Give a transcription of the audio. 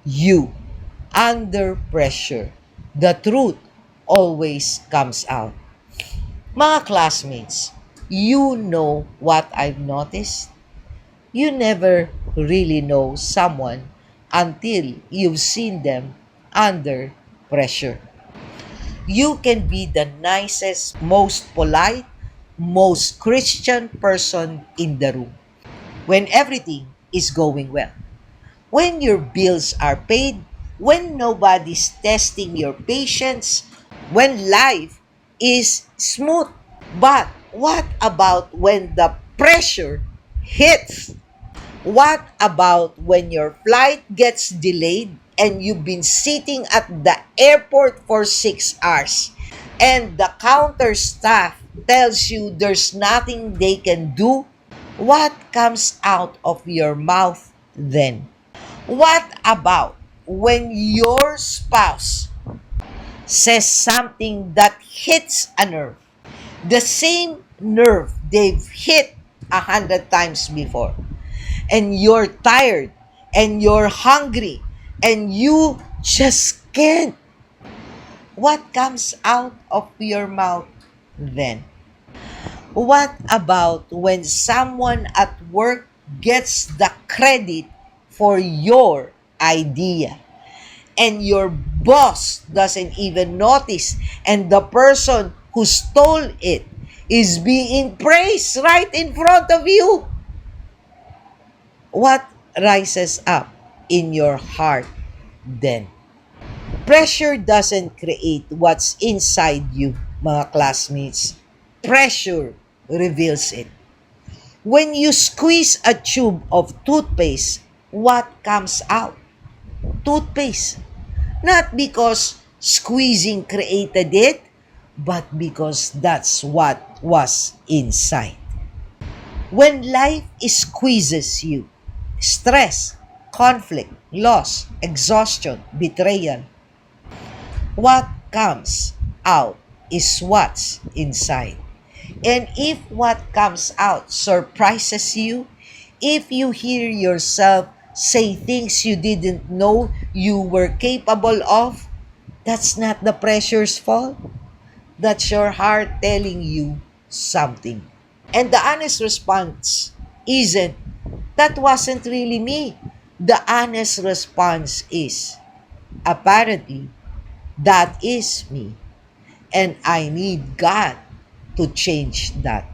You, under pressure, the truth always comes out. Mga classmates, you know what I've noticed? You never really know someone until you've seen them under pressure. You can be the nicest, most polite, most Christian person in the room when everything is going well. When your bills are paid, when nobody's testing your patience, when life is smooth. But what about when the pressure hits? What about when your flight gets delayed and you've been sitting at the airport for 6 hours and the counter staff tells you there's nothing they can do? What comes out of your mouth then? What about when your spouse says something that hits a nerve? The same nerve they've hit 100 times before. And you're tired and you're hungry and you just can't. What comes out of your mouth then? What about when someone at work gets the credit for your idea and your boss doesn't even notice and the person who stole it is being praised right in front of you? What rises up in your heart then? Pressure doesn't create what's inside you, mga classmates. Pressure reveals it. When you squeeze a tube of toothpaste, what comes out? Toothpaste. Not because squeezing created it, but because that's what was inside. When life squeezes you, stress, conflict, loss, exhaustion, betrayal, what comes out is what's inside. And if what comes out surprises you, if you hear yourself say things you didn't know you were capable of, that's not the pressure's fault. That's your heart telling you something. And the honest response isn't, that wasn't really me. The honest response is, apparently, that is me. And I need God to change that.